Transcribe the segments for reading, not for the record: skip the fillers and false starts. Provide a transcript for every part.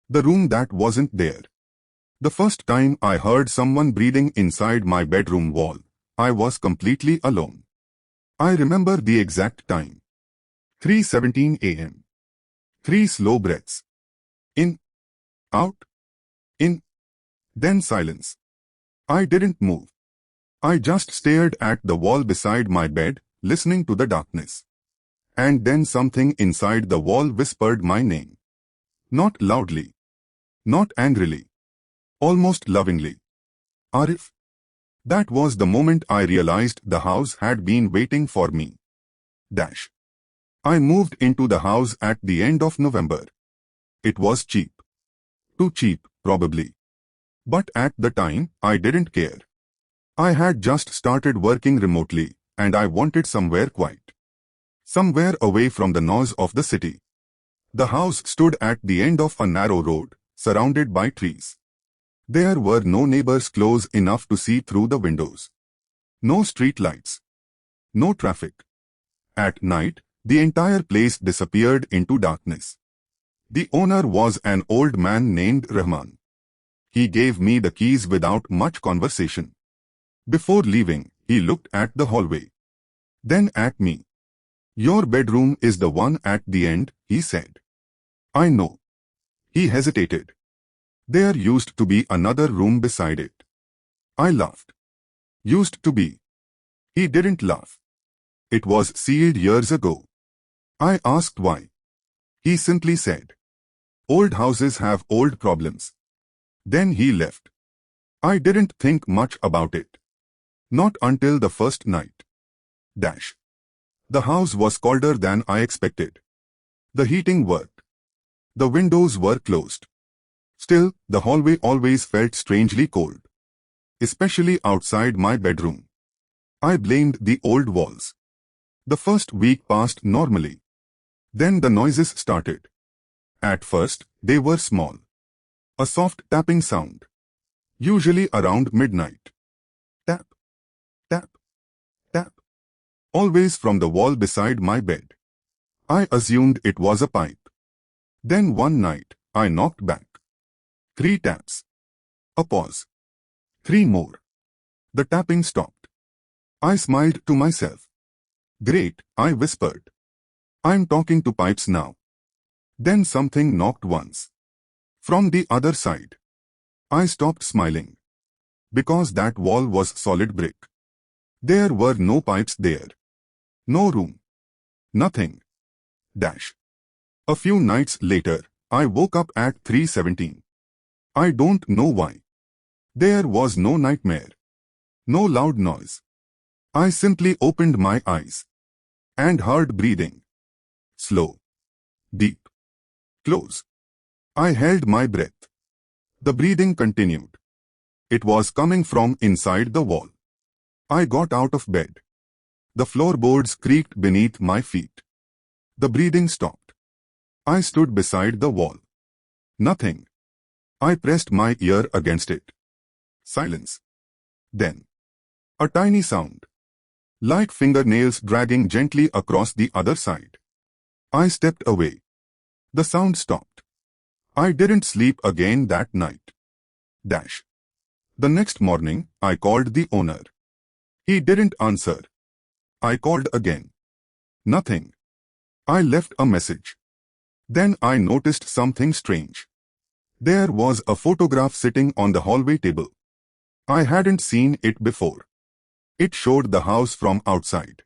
The room that wasn't there. The first time I heard someone breathing inside my bedroom wall, I was completely alone. I remember the exact time. 3:17 a.m. 3 slow breaths. In, out, in, then silence. I didn't move. I just stared at the wall beside my bed, listening to the darkness. And then something inside the wall whispered my name. Not loudly. Not angrily. Almost lovingly. Arif. That was the moment I realized the house had been waiting for me. Dash. I moved into the house at the end of November. It was cheap. Too cheap, probably. But at the time, I didn't care. I had just started working remotely, and I wanted somewhere quiet. Somewhere away from the noise of the city. The house stood at the end of a narrow road, surrounded by trees. There were no neighbors close enough to see through the windows. No street lights. No traffic. At night, the entire place disappeared into darkness. The owner was an old man named Rahman. He gave me the keys without much conversation. Before leaving, he looked at the hallway. Then at me. Your bedroom is the one at the end, he said. I know. He hesitated. There used to be another room beside it. I laughed. Used to be. He didn't laugh. It was sealed years ago. I asked why. He simply said, old houses have old problems. Then he left. I didn't think much about it. Not until the first night. Dash. The house was colder than I expected. The heating worked. The windows were closed. Still, the hallway always felt strangely cold. Especially outside my bedroom. I blamed the old walls. The first week passed normally. Then the noises started. At first, they were small. A soft tapping sound. Usually around midnight. Tap. Tap. Tap. Always from the wall beside my bed. I assumed it was a pipe. Then one night, I knocked back. 3 taps. A pause. 3 more. The tapping stopped. I smiled to myself. Great, I whispered. I'm talking to pipes now. Then something knocked once. From the other side. I stopped smiling. Because that wall was solid brick. There were no pipes there. No room. Nothing. Dash. A few nights later, I woke up at 3:17. I don't know why. There was no nightmare. No loud noise. I simply opened my eyes. And heard breathing. Slow. Deep. Close. I held my breath. The breathing continued. It was coming from inside the wall. I got out of bed. The floorboards creaked beneath my feet. The breathing stopped. I stood beside the wall. Nothing. I pressed my ear against it. Silence. Then. A tiny sound. Like fingernails dragging gently across the other side. I stepped away. The sound stopped. I didn't sleep again that night. Dash. The next morning, I called the owner. He didn't answer. I called again. Nothing. I left a message. Then I noticed something strange. There was a photograph sitting on the hallway table. I hadn't seen it before. It showed the house from outside.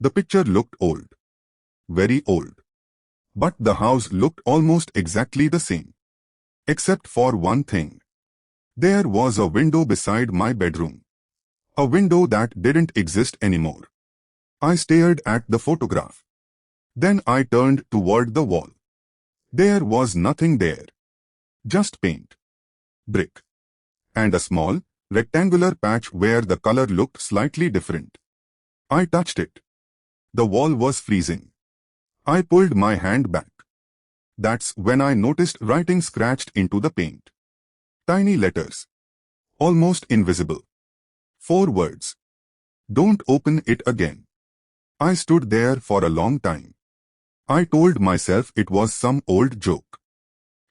The picture looked old. Very old. But the house looked almost exactly the same. Except for one thing. There was a window beside my bedroom. A window that didn't exist anymore. I stared at the photograph. Then I turned toward the wall. There was nothing there. Just paint. Brick. And a small, rectangular patch where the color looked slightly different. I touched it. The wall was freezing. I pulled my hand back. That's when I noticed writing scratched into the paint. Tiny letters. Almost invisible. 4 words. Don't open it again. I stood there for a long time. I told myself it was some old joke.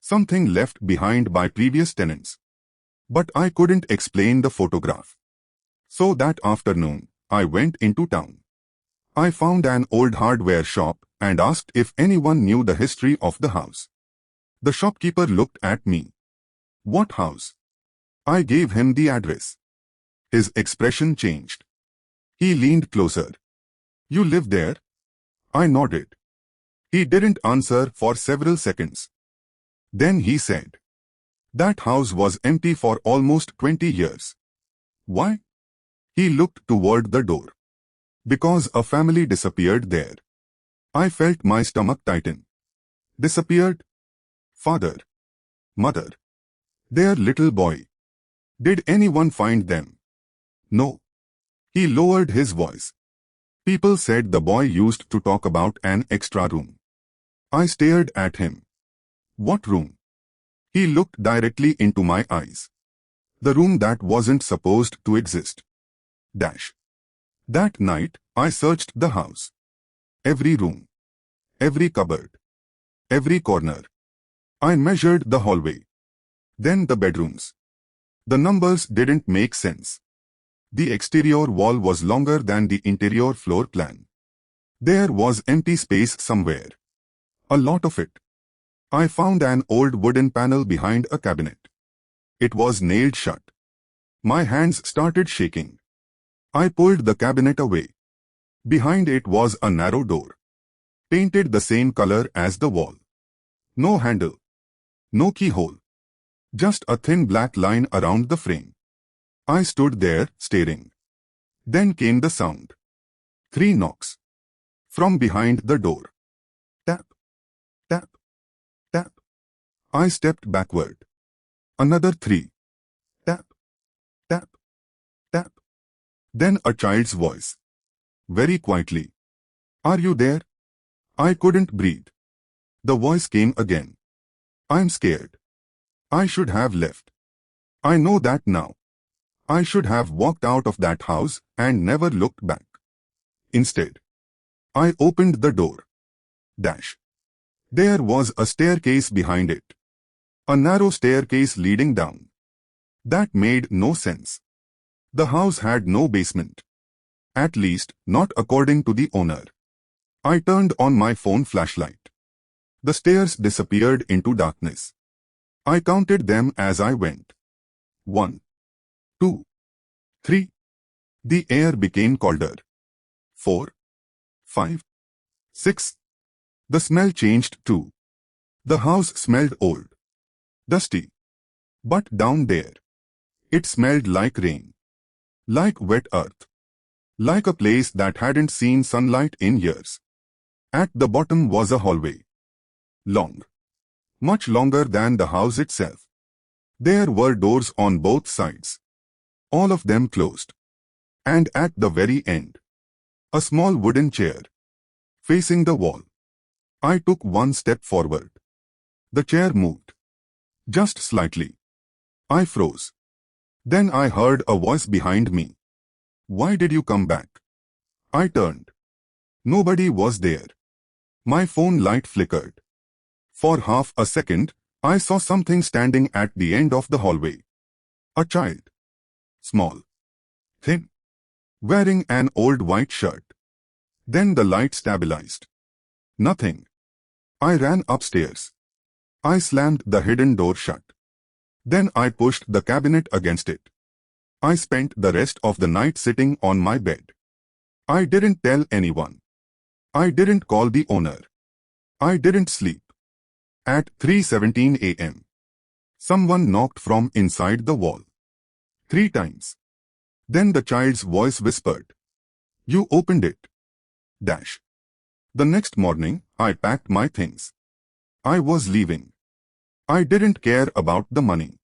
Something left behind by previous tenants. But I couldn't explain the photograph. So that afternoon, I went into town. I found an old hardware shop and asked if anyone knew the history of the house. The shopkeeper looked at me. What house? I gave him the address. His expression changed. He leaned closer. You live there? I nodded. He didn't answer for several seconds. Then he said, that house was empty for almost 20 years. Why? He looked toward the door. Because a family disappeared there. I felt my stomach tighten. Disappeared? Father. Mother. Their little boy. Did anyone find them? No. He lowered his voice. People said the boy used to talk about an extra room. I stared at him. What room? He looked directly into my eyes. The room that wasn't supposed to exist. Dash. That night, I searched the house. Every room. Every cupboard. Every corner. I measured the hallway. Then the bedrooms. The numbers didn't make sense. The exterior wall was longer than the interior floor plan. There was empty space somewhere. A lot of it. I found an old wooden panel behind a cabinet. It was nailed shut. My hands started shaking. I pulled the cabinet away. Behind it was a narrow door. Painted the same color as the wall. No handle. No keyhole. Just a thin black line around the frame. I stood there, staring. Then came the sound. 3 knocks. From behind the door. Tap. Tap. Tap. I stepped backward. Another 3. Tap. Tap. Tap. Then a child's voice. Very quietly. Are you there? I couldn't breathe. The voice came again. I'm scared. I should have left. I know that now. I should have walked out of that house and never looked back. Instead, I opened the door. Dash. There was a staircase behind it. A narrow staircase leading down. That made no sense. The house had no basement. At least, not according to the owner. I turned on my phone flashlight. The stairs disappeared into darkness. I counted them as I went. 1, 2, 3. The air became colder. 4, 5, 6. The smell changed too. The house smelled old. Dusty. But down there, it smelled like rain. Like wet earth. Like a place that hadn't seen sunlight in years. At the bottom was a hallway. Long. Much longer than the house itself. There were doors on both sides. All of them closed. And at the very end, a small wooden chair. Facing the wall. I took one step forward. The chair moved. Just slightly. I froze. Then I heard a voice behind me. Why did you come back? I turned. Nobody was there. My phone light flickered. For half a second, I saw something standing at the end of the hallway. A child. Small. Thin. Wearing an old white shirt. Then the light stabilized. Nothing. I ran upstairs. I slammed the hidden door shut. Then I pushed the cabinet against it. I spent the rest of the night sitting on my bed. I didn't tell anyone. I didn't call the owner. I didn't sleep. At 3:17 a.m., someone knocked from inside the wall. 3 times. Then the child's voice whispered. You opened it. Dash. The next morning, I packed my things. I was leaving. I didn't care about the money.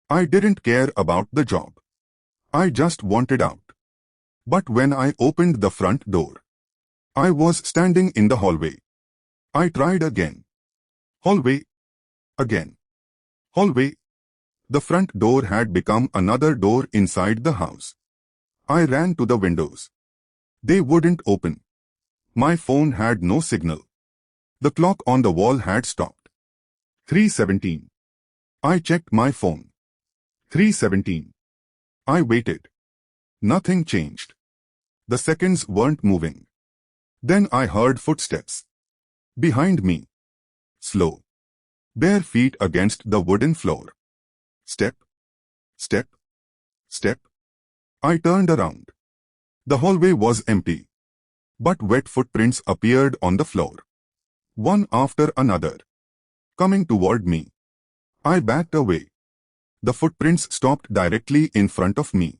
I didn't care about the job. I just wanted out. But when I opened the front door, I was standing in the hallway. I tried again. Hallway. Again. Hallway. The front door had become another door inside the house. I ran to the windows. They wouldn't open. My phone had no signal. The clock on the wall had stopped. 3:17. I checked my phone. 3:17. I waited. Nothing changed. The seconds weren't moving. Then I heard footsteps. Behind me. Slow. Bare feet against the wooden floor. Step. Step. Step. I turned around. The hallway was empty. But wet footprints appeared on the floor. One after another. Coming toward me. I backed away. The footprints stopped directly in front of me.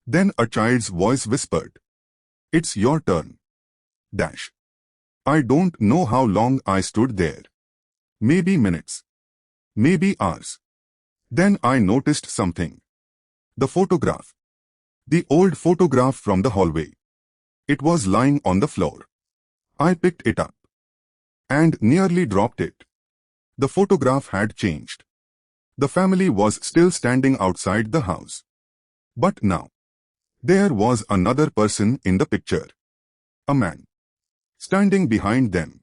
Then a child's voice whispered, "It's your turn." Dash. I don't know how long I stood there. Maybe minutes. Maybe hours. Then I noticed something. The photograph. The old photograph from the hallway. It was lying on the floor. I picked it up. And nearly dropped it. The photograph had changed. The family was still standing outside the house. But now, there was another person in the picture. A man. Standing behind them.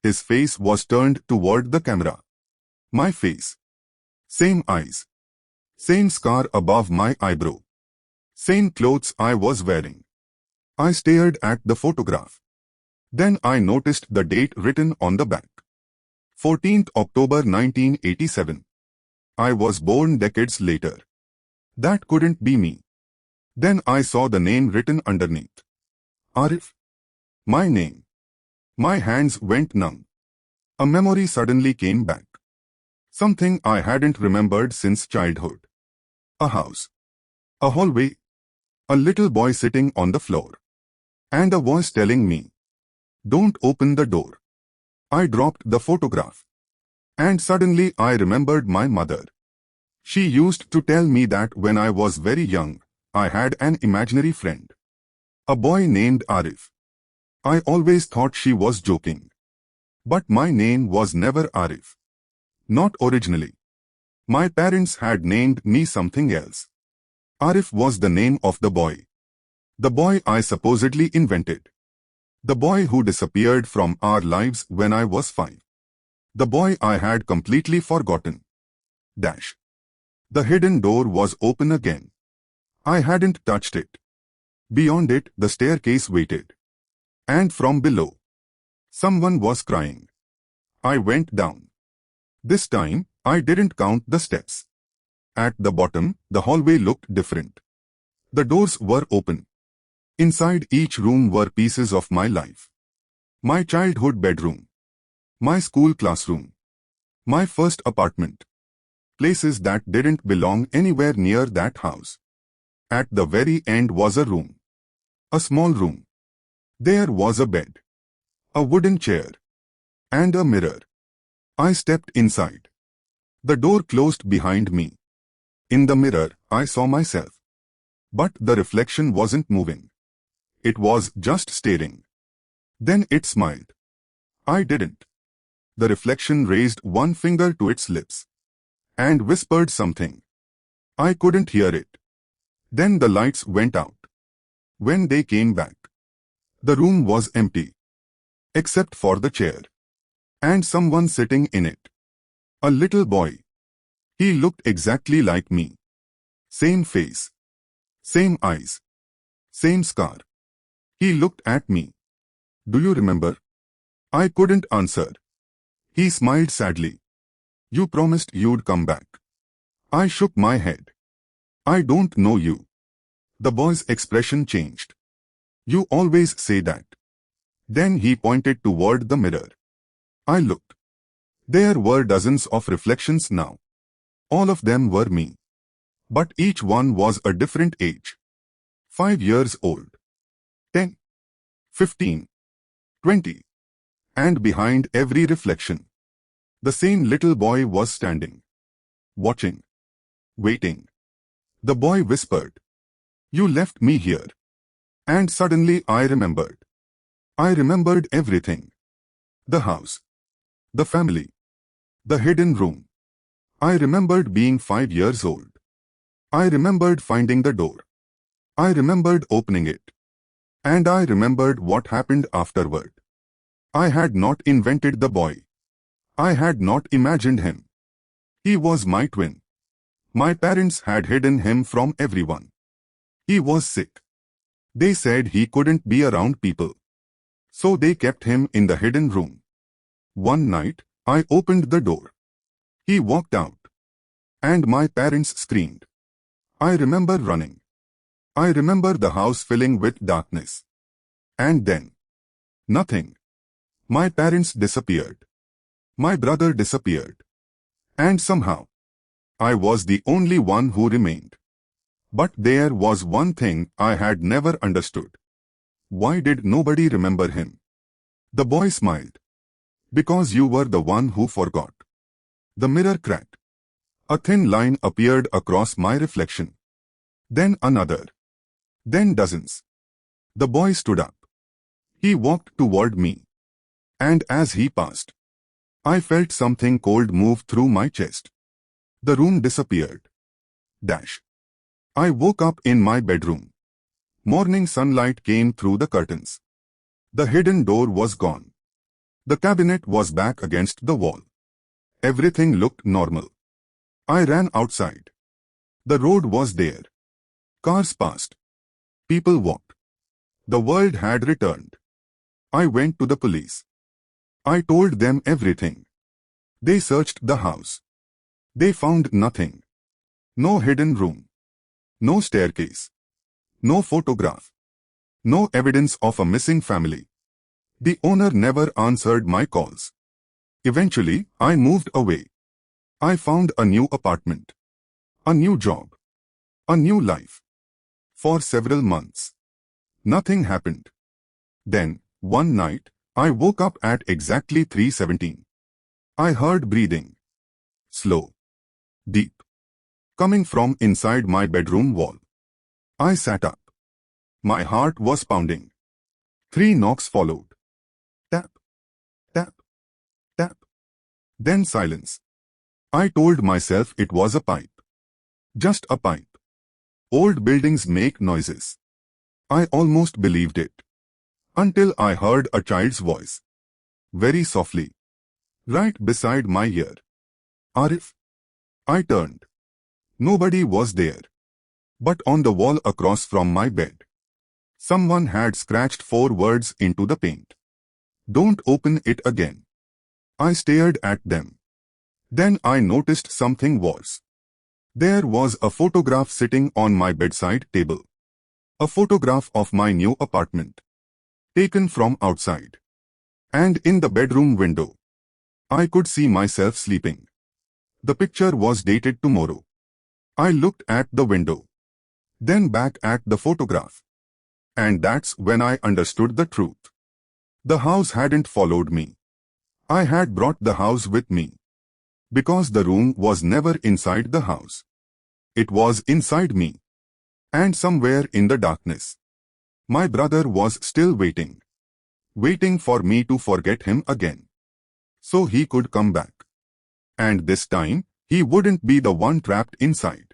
His face was turned toward the camera. My face. Same eyes. Same scar above my eyebrow. Same clothes I was wearing. I stared at the photograph. Then I noticed the date written on the back. 14th October 1987. I was born decades later. That couldn't be me. Then I saw the name written underneath. Arif. My name. My hands went numb. A memory suddenly came back. Something I hadn't remembered since childhood. A house. A hallway. A little boy sitting on the floor. And a voice telling me, "Don't open the door." I dropped the photograph. And suddenly I remembered my mother. She used to tell me that when I was very young, I had an imaginary friend. A boy named Arif. I always thought she was joking. But my name was never Arif. Not originally. My parents had named me something else. Arif was the name of the boy. The boy I supposedly invented. The boy who disappeared from our lives when I was 5. The boy I had completely forgotten. Dash. The hidden door was open again. I hadn't touched it. Beyond it, the staircase waited. And from below, someone was crying. I went down. This time, I didn't count the steps. At the bottom, the hallway looked different. The doors were open. Inside each room were pieces of my life. My childhood bedroom. My school classroom. My first apartment. Places that didn't belong anywhere near that house. At the very end was a room. A small room. There was a bed. A wooden chair. And a mirror. I stepped inside. The door closed behind me. In the mirror, I saw myself. But the reflection wasn't moving. It was just staring. Then it smiled. I didn't. The reflection raised one finger to its lips. And whispered something. I couldn't hear it. Then the lights went out. When they came back, the room was empty. Except for the chair. And someone sitting in it. A little boy. He looked exactly like me. Same face. Same eyes. Same scar. He looked at me. "Do you remember?" I couldn't answer. He smiled sadly. "You promised you'd come back." I shook my head. "I don't know you." The boy's expression changed. "You always say that." Then he pointed toward the mirror. I looked. There were dozens of reflections now. All of them were me. But each one was a different age. 5 years old. 10. 15. 20. And behind every reflection, the same little boy was standing. Watching. Waiting. The boy whispered, "You left me here." And suddenly I remembered. I remembered everything. The house. The family. The hidden room. I remembered being 5 years old. I remembered finding the door. I remembered opening it. And I remembered what happened afterward. I had not invented the boy. I had not imagined him. He was my twin. My parents had hidden him from everyone. He was sick. They said he couldn't be around people. So they kept him in the hidden room. One night, I opened the door. He walked out. And my parents screamed. I remember running. I remember the house filling with darkness. And then, nothing. My parents disappeared. My brother disappeared. And somehow, I was the only one who remained. But there was one thing I had never understood. Why did nobody remember him? The boy smiled. Because you were the one who forgot. The mirror cracked. A thin line appeared across my reflection. Then another. Then dozens. The boy stood up. He walked toward me. And as he passed, I felt something cold move through my chest. The room disappeared. Dash. I woke up in my bedroom. Morning sunlight came through the curtains. The hidden door was gone. The cabinet was back against the wall. Everything looked normal. I ran outside. The road was there. Cars passed. People walked. The world had returned. I went to the police. I told them everything. They searched the house. They found nothing. No hidden room. No staircase. No photograph. No evidence of a missing family. The owner never answered my calls. Eventually, I moved away. I found a new apartment. A new job. A new life. For several months, nothing happened. Then, one night, I woke up at exactly 3:17. I heard breathing. Slow. Deep. Coming from inside my bedroom wall. I sat up. My heart was pounding. 3 knocks followed. Tap. Tap. Tap. Then silence. I told myself it was a pipe. Just a pipe. Old buildings make noises. I almost believed it. Until I heard a child's voice. Very softly. Right beside my ear. Arif. I turned. Nobody was there. But on the wall across from my bed, someone had scratched 4 words into the paint. Don't open it again. I stared at them. Then I noticed something worse. There was a photograph sitting on my bedside table. A photograph of my new apartment. Taken from outside. And in the bedroom window, I could see myself sleeping. The picture was dated tomorrow. I looked at the window. Then back at the photograph. And that's when I understood the truth. The house hadn't followed me. I had brought the house with me. Because the room was never inside the house. It was inside me. And somewhere in the darkness, my brother was still waiting. Waiting for me to forget him again. So he could come back. And this time, he wouldn't be the one trapped inside.